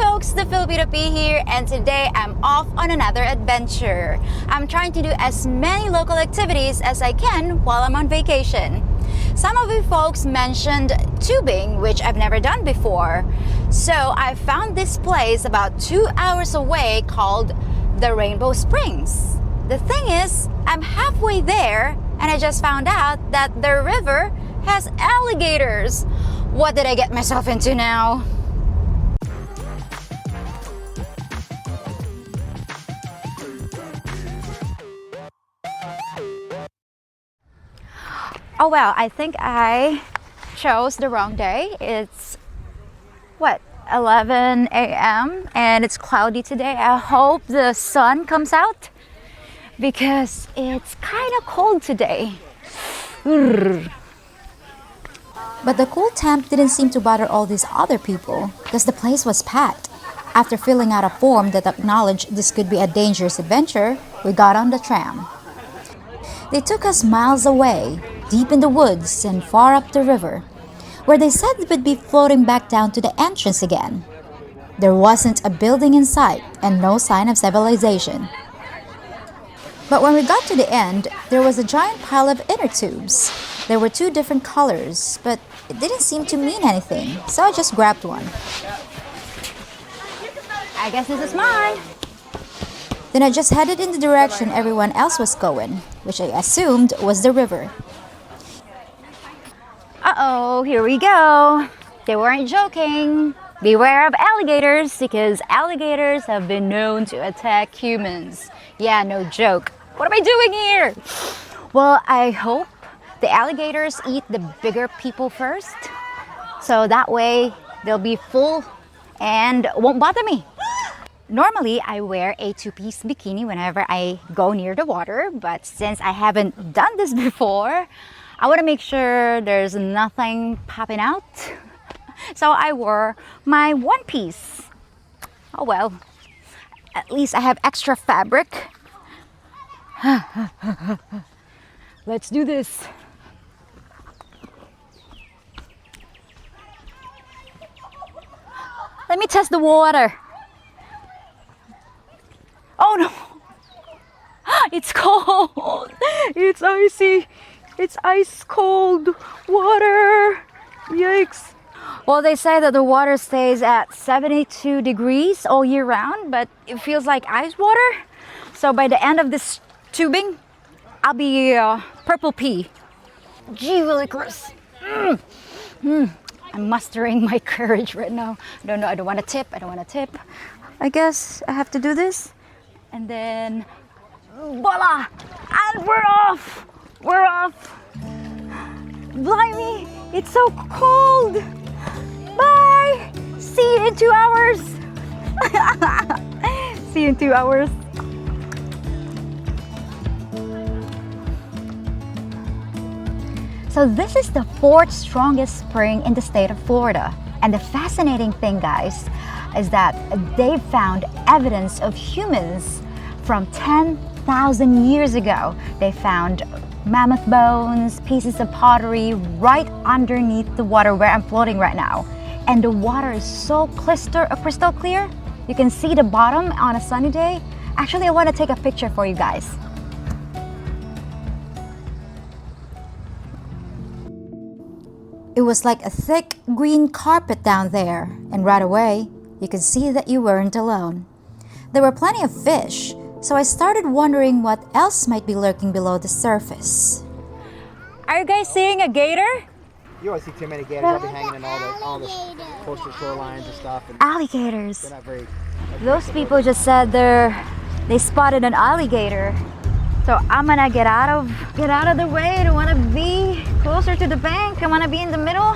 folks, the Filipina Pea here, and today I'm off on another adventure. I'm trying to do as many local activities as I can while I'm on vacation. Some of you folks mentioned tubing, which I've never done before. So I found this place about 2 hours away called the Rainbow Springs. The thing is, I'm halfway there and I just found out that the river has alligators. What did I get myself into now? Oh well, I think I chose the wrong day. It's what, 11 a.m. and it's cloudy today. I hope the sun comes out because it's kind of cold today. But the cool temp didn't seem to bother all these other people because the place was packed. After filling out a form that acknowledged this could be a dangerous adventure, we got on the tram. They took us miles away, deep in the woods and far up the river, where they said we'd be floating back down to the entrance again. There wasn't a building in sight and no sign of civilization. But when we got to the end, there was a giant pile of inner tubes. There were 2 different colors, but it didn't seem to mean anything, so I just grabbed one. I guess this is mine. Then I just headed in the direction everyone else was going, which I assumed was the river. Uh-oh, here we go. They weren't joking. Beware of alligators because alligators have been known to attack humans. Yeah, no joke. What am I doing here? Well, I hope the alligators eat the bigger people first. So that way they'll be full and won't bother me. Normally, I wear a 2-piece bikini whenever I go near the water, but since I haven't done this before, I want to make sure there's nothing popping out. So I wore my 1-piece. Oh well, at least I have extra fabric. Let's do this. Let me test the water. Oh no! It's cold! It's icy! It's ice cold water! Yikes! Well, they say that the water stays at 72 degrees all year round, but it feels like ice water. So by the end of this tubing, I'll be purple pea. Gee willy Chris! I'm mustering my courage right now. I don't want to tip. I guess I have to do this. And then, voila! And we're off! We're off! Blimey, it's so cold! Bye! See you in 2 hours! See you in 2 hours. So this is the 4th strongest spring in the state of Florida. And the fascinating thing, guys, is that they found evidence of humans from 10,000 years ago. They found mammoth bones, pieces of pottery right underneath the water where I'm floating right now. And the water is so crystal clear. You can see the bottom on a sunny day. Actually, I want to take a picture for you guys. It was like a thick green carpet down there, and right away, you could see that you weren't alone. There were plenty of fish, so I started wondering what else might be lurking below the surface. Are you guys seeing a gator? You always see too many gators. I'll be hanging in all the coastal shorelines and stuff. And Alligators. they're not very. Those people just said they spotted an alligator. So I'm gonna get out of the way. I don't want to be closer to the bank. I want to be in the middle.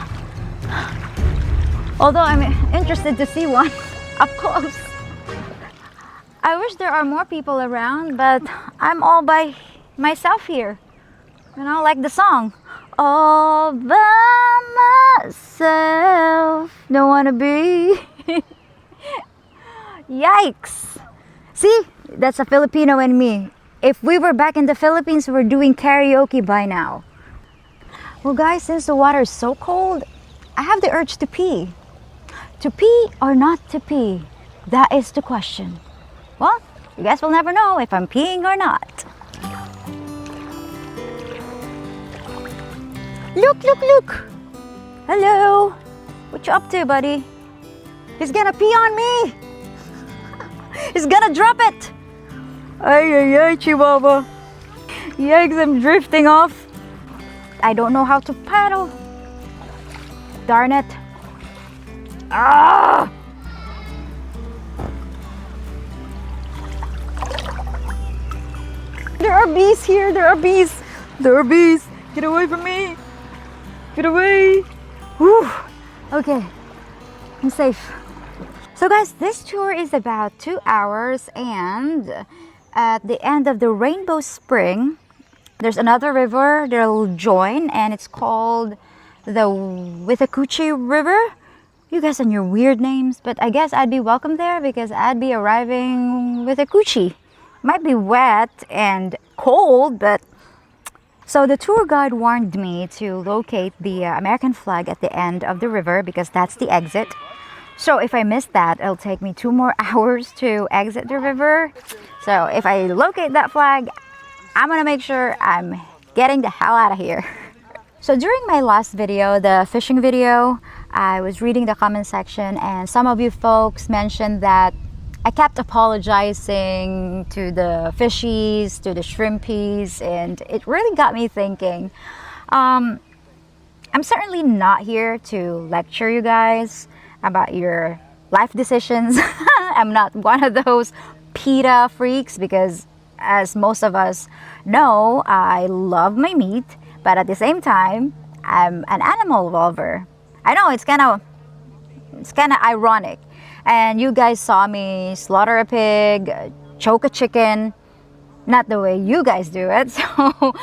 Although I'm interested to see one up close. I wish there are more people around, but I'm all by myself here. You know, like the song. All by myself. Don't want to be. Yikes. See, that's a Filipino in me. If we were back in the Philippines, we're doing karaoke by now. Well guys, since the water is so cold, I have the urge to pee. To pee or not to pee? That is the question. Well, you guys will never know if I'm peeing or not. Look, look, look! Hello! What you up to, buddy? He's gonna pee on me! He's gonna drop it! Ay, ay, ay, Chihuahua. Yikes, I'm drifting off. I don't know how to paddle. Darn it. Ah! There are bees here, there are bees. There are bees. Get away from me. Get away. Whew. Okay, I'm safe. So guys, this tour is about 2 hours, and at the end of the Rainbow Spring, there's another river they'll join, and it's called the Withakuchi River. You guys and your weird names, but I guess I'd be welcome there because I'd be arriving with a coochie. Might be wet and cold, but so the tour guide warned me to locate the American flag at the end of the river because that's the exit. So if I miss that, it'll take me 2 more hours to exit the river. So if I locate that flag, I'm gonna make sure I'm getting the hell out of here. So during my last video, the fishing video, I was reading the comment section, and some of you folks mentioned that I kept apologizing to the fishies, to the shrimpies, and it really got me thinking. I'm certainly not here to lecture you guys about your life decisions. I'm not one of those PETA freaks because, as most of us know, I love my meat, but at the same time, I'm an animal lover. I know it's kind of ironic. And you guys saw me slaughter a pig, choke a chicken, not the way you guys do it. So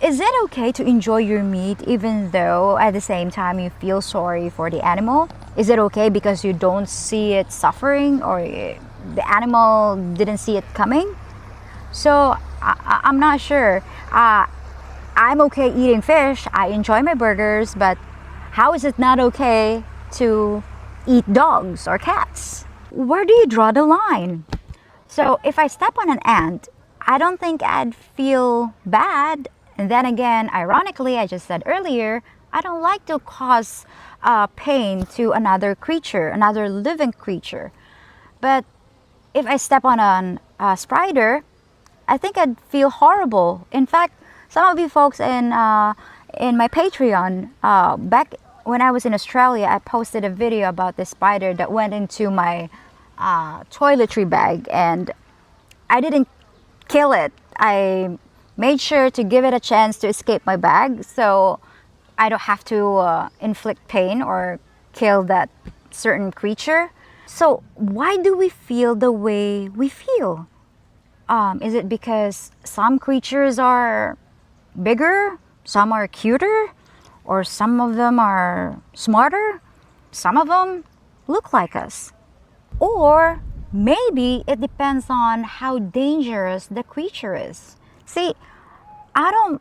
is it okay to enjoy your meat even though at the same time you feel sorry for the animal? Is it okay because you don't see it suffering or the animal didn't see it coming? So I'm not sure. I'm okay eating fish. I enjoy my burgers, but how is it not okay to eat dogs or cats? Where do you draw the line? So if I step on an ant, I don't think I'd feel bad. And then again, ironically, I just said earlier, I don't like to cause pain to another creature, another living creature. But if I step on a spider, I think I'd feel horrible. In fact, some of you folks in my Patreon, back when I was in Australia, I posted a video about this spider that went into my toiletry bag, and I didn't kill it. I made sure to give it a chance to escape my bag so I don't have to inflict pain or kill that certain creature. So why do we feel the way we feel? Is it because some creatures are bigger, some are cuter, or some of them are smarter, some of them look like us? Or maybe it depends on how dangerous the creature is. See, I don't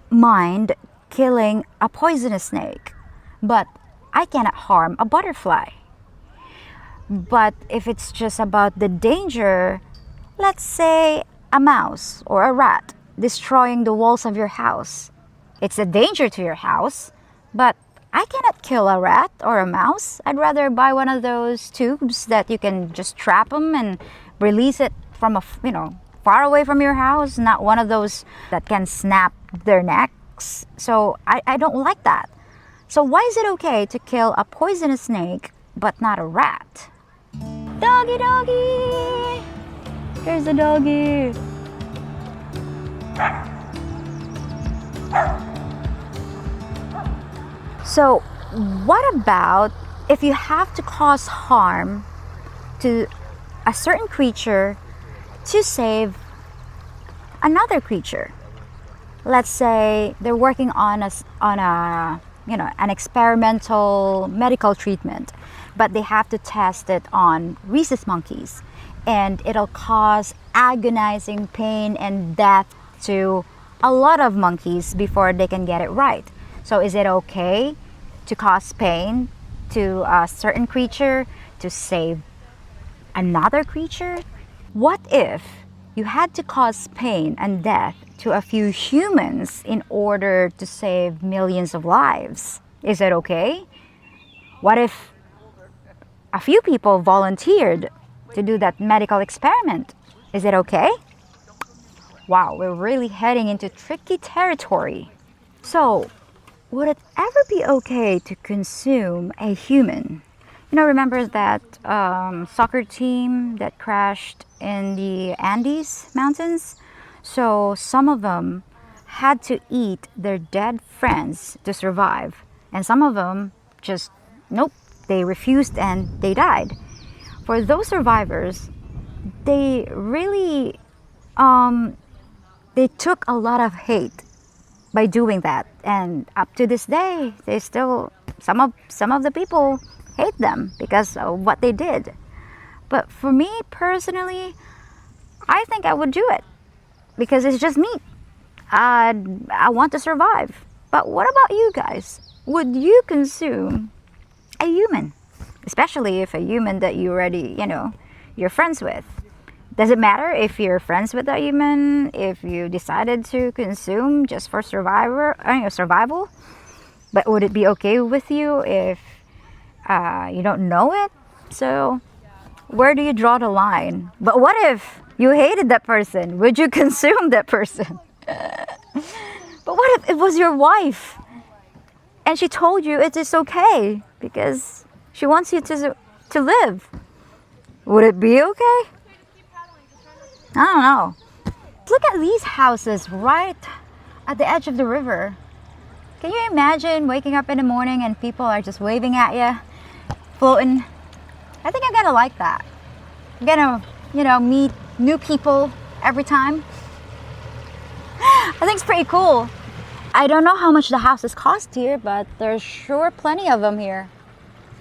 mind killing a poisonous snake, but I cannot harm a butterfly. But if it's just about the danger, let's say a mouse or a rat destroying the walls of your house. It's a danger to your house, but I cannot kill a rat or a mouse. I'd rather buy one of those tubes that you can just trap them and release it from far away from your house, not one of those that can snap their necks. So I don't like that. So why is it okay to kill a poisonous snake but not a rat? Doggy, doggy! There's the doggy. So what about if you have to cause harm to a certain creature to save another creature? Let's say they're working on an experimental medical treatment, but they have to test it on rhesus monkeys, and it'll cause agonizing pain and death to a lot of monkeys before they can get it right. So is it okay to cause pain to a certain creature to save another creature? What if you had to cause pain and death to a few humans in order to save millions of lives? Is it okay? What if a few people volunteered to do that medical experiment? Is it okay? Wow, we're really heading into tricky territory. So, would it ever be okay to consume a human? Remember that soccer team that crashed in the Andes Mountains? So, some of them had to eat their dead friends to survive. And some of them just, nope, they refused and they died. For those survivors, they really, they took a lot of hate by doing that, and up to this day they still, some of the people hate them because of what they did. But for me personally, I think I would do it because it's just meat. I want to survive. But what about you guys? Would you consume a human, especially if a human that you already, you're friends with? Does it matter if you're friends with a human, if you decided to consume just for survival? But would it be okay with you if you don't know it? So where do you draw the line? But what if you hated that person? Would you consume that person? But what if it was your wife and she told you it is okay because she wants you to live? Would it be okay? I don't know. Look at these houses right at the edge of the river. Can you imagine waking up in the morning and people are just waving at you, floating? I think I'm gonna like that. I'm gonna, meet new people every time. I think it's pretty cool. I don't know how much the houses cost here, but there's sure plenty of them here.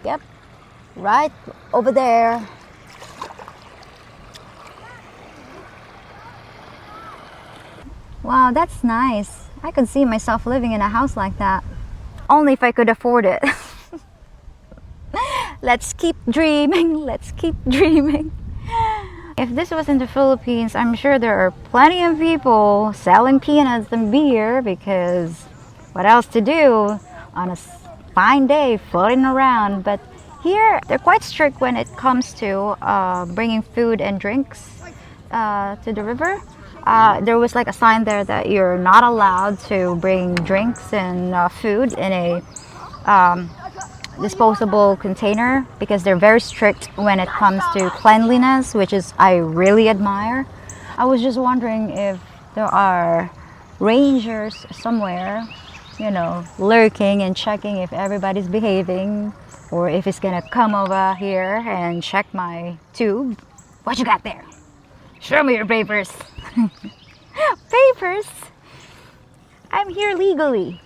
Yep, right over there. Wow, that's nice. I could see myself living in a house like that. Only if I could afford it. Let's keep dreaming. Let's keep dreaming. If this was in the Philippines, I'm sure there are plenty of people selling peanuts and beer because what else to do on a fine day floating around. But here, they're quite strict when it comes to bringing food and drinks to the river. There was like a sign there that you're not allowed to bring drinks and food in a disposable container because they're very strict when it comes to cleanliness, which is I really admire. I was just wondering if there are rangers somewhere, lurking and checking if everybody's behaving, or if it's gonna come over here and check my tube. What you got there? Show me your papers. Papers? I'm here legally.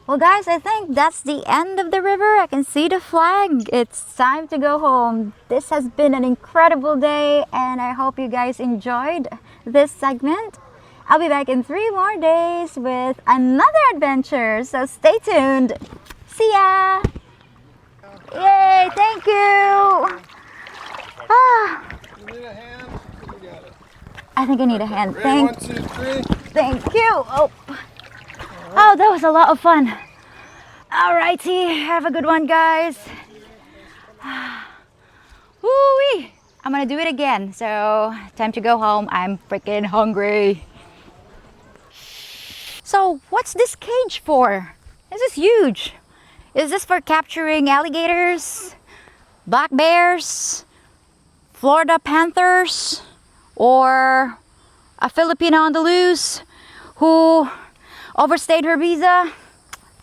Well guys, I think that's the end of the river. I can see the flag. It's time to go home. This has been an incredible day and I hope you guys enjoyed this segment. I'll be back in 3 more days with another adventure, so stay tuned. See ya! Yay, thank you! You need a hand? You got it. I think I need a hand. Ready? 1, 2, 3. Thank you! Oh, that was a lot of fun. Alrighty, have a good one, guys. Woo-wee! I'm gonna do it again. So, time to go home. I'm freaking hungry. So, what's this cage for? This is huge. Is this for capturing alligators, black bears, Florida panthers, or a Filipino on the loose who overstayed her visa?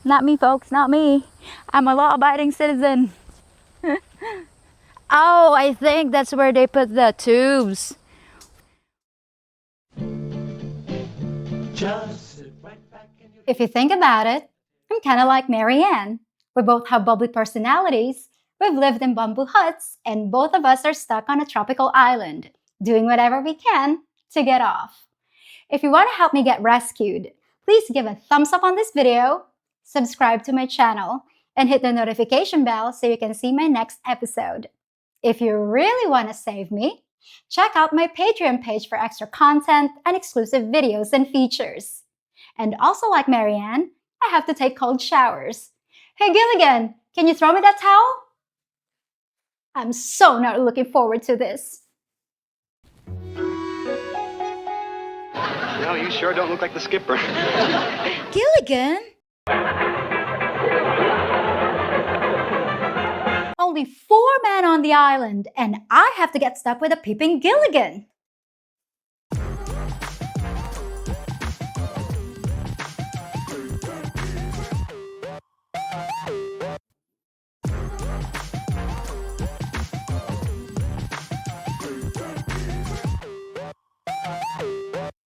Not me, folks, not me. I'm a law-abiding citizen. Oh, I think that's where they put the tubes. If you think about it, I'm kind of like Marianne. We both have bubbly personalities. We've lived in bamboo huts, and both of us are stuck on a tropical island, doing whatever we can to get off. If you want to help me get rescued, please give a thumbs up on this video, subscribe to my channel, and hit the notification bell so you can see my next episode. If you really want to save me, check out my Patreon page for extra content and exclusive videos and features. And also like Marianne, I have to take cold showers. Hey Gilligan, can you throw me that towel? I'm so not looking forward to this. No, you sure don't look like the skipper. Gilligan? Only 4 men on the island, and I have to get stuck with a peeping Gilligan.